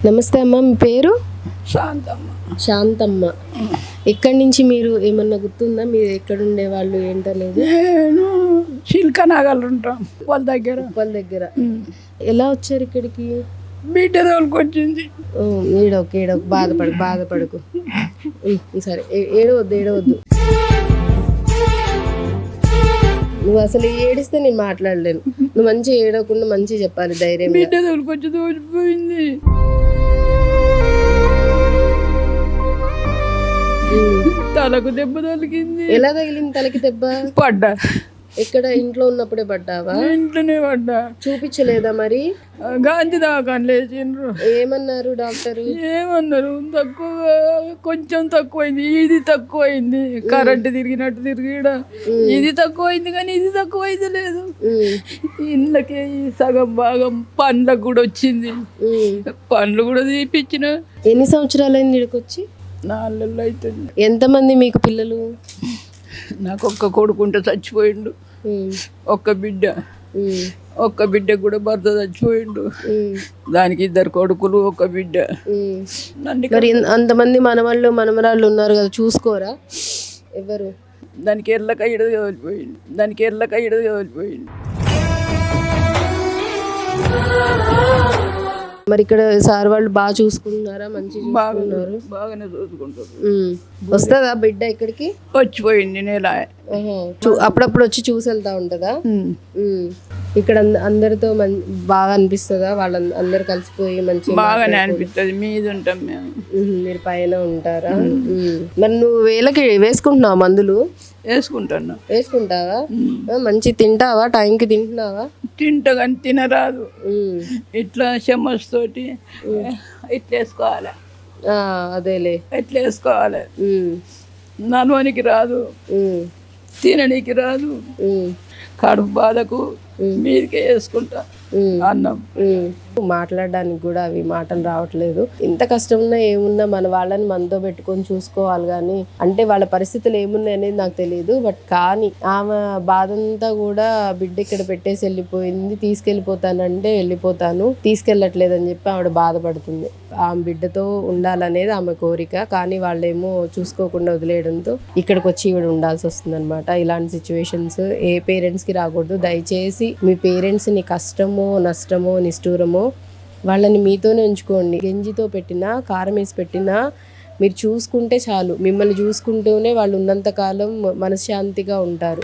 నమస్తే అమ్మ, మీ పేరు? శాంతమ్మ. శాంతమ్మ. ఎక్కడి నుంచి మీరు ఏమన్నా గుర్తుందా? మీరు ఎక్కడ ఉండేవాళ్ళు ఏంటో లేదు? నేను చిల్కనగలు ఉంటాం వాళ్ళ దగ్గర. వాళ్ళ దగ్గర. ఎలా వచ్చారు ఇక్కడికి? బిడ్డ తోలుకొచ్చింది. ఏడవకు, బాధపడకు. సరే, ఏడవద్దు. నువ్వు అసలు ఏడిస్తే నేను మాట్లాడలేను. నువ్వు మంచిగా ఏడవకుండా మంచిగా చెప్పాలి, ధైర్యం. బిడ్డ తోలుకొచ్చి తోచిపోయింది. తలకు దెబ్బ తగిలింది. ఎలా తగిలింది తలకి దెబ్బ? పడ్డా. ఎక్కడ? ఇంట్లో ఉన్నప్పుడే పడ్డావా? ఇంట్లోనే పడ్డా. చూపించలేదా మరి? గాంధీ దాకా లేచిండ్రు. ఏమన్నారు డాక్టర్? ఏమన్నారు, కొంచెం తక్కువైంది, ఇది తక్కువైంది, కరెంట్ తిరిగినట్టు తిరిగిడ ఇది తక్కువైంది, కానీ ఇది తక్కువైంది లేదు. ఇండ్లకి సగం భాగం పండ్లకు కూడా వచ్చింది. పండ్లు కూడా తీపిచ్చిన. ఎన్ని సంవత్సరాలైంది ఇక్కడికి? 4 నెలలు అవుతుంది. ఎంతమంది మీకు పిల్లలు? నాకు ఒక్క కొడుకుంటే చచ్చిపోయిండు. ఒక్క బిడ్డ కూడా భర్త చచ్చిపోయిండు. దానికి 2 కొడుకులు, ఒక బిడ్డ. మరి అంతమంది మనవాళ్ళు మనమరాళ్ళు ఉన్నారు కదా, చూసుకోరా ఎవరు? దానికి ఎర్లకయ్యడు కాలిపోయిండు. మరి ఇక్కడ సార్ వాళ్ళు బాగా చూసుకుంటున్నారా? మంచిగా బాగానే చూసుకుంటారు. వస్తుందా బిడ్డ ఇక్కడికి? వచ్చిపోయింది నెల. అప్పుడప్పుడు వచ్చి చూసి వెళ్తా ఉంటుందా? ఇక్కడ అందరితో బాగా అనిపిస్తుందా? అందరు కలిసిపోయి మంచిగా బాగానే అనిపిస్తుంది. మీద ఉంటాం మేము. మీరు పైన ఉంటారా? మరి నువ్వు వేలకి వేసుకుంటున్నావా మందులు? వేసుకుంటావా? మంచి తింటావా? టైంకి తింటున్నావా? తింటా కానీ తినరాదు. ఇట్లా చెమ్మస్ తోటి ఇట్లా వేసుకోవాలి. అదేలే, ఇట్లా వేసుకోవాలి. నడవనికి రాదు, తినడానికి రాదు. కడుపు బాధకు మీదకే వేసుకుంటా అన్నం. మాట్లాడడానికి కూడా అవి మాటలు రావట్లేదు. ఎంత కష్టం ఉన్నా ఏమున్నా మన వాళ్ళని మనతో పెట్టుకొని చూసుకోవాలి. కానీ అంటే వాళ్ళ పరిస్థితులు ఏమున్నాయి అనేది నాకు తెలియదు. బట్ కానీ ఆమె బాధ అంతా కూడా బిడ్డ ఇక్కడ పెట్టేసి వెళ్ళిపోయింది. తీసుకెళ్ళిపోతానంటే వెళ్ళిపోతాను, తీసుకెళ్ళట్లేదని చెప్పి ఆవిడ బాధపడుతుంది. ఆమె బిడ్డతో ఉండాలనేది ఆమె కోరిక. కానీ వాళ్ళేమో చూసుకోకుండా వదిలేయడంతో ఇక్కడికి వచ్చి ఈవిడ ఉండాల్సి వస్తుంది అనమాట. ఇలాంటి సిచ్యువేషన్స్ ఏ పేరెంట్స్కి రాకూడదు. దయచేసి మీ పేరెంట్స్ని కష్టమో నష్టమో నిష్ఠూరమో వాళ్ళని మీతోనే ఉంచుకోండి. గంజితో పెట్టినా, కారం వేసి పెట్టినా మీరు చూసుకుంటే చాలు. మిమ్మల్ని చూసుకుంటూనే వాళ్ళు ఉన్నంతకాలం మనశ్శాంతిగా ఉంటారు.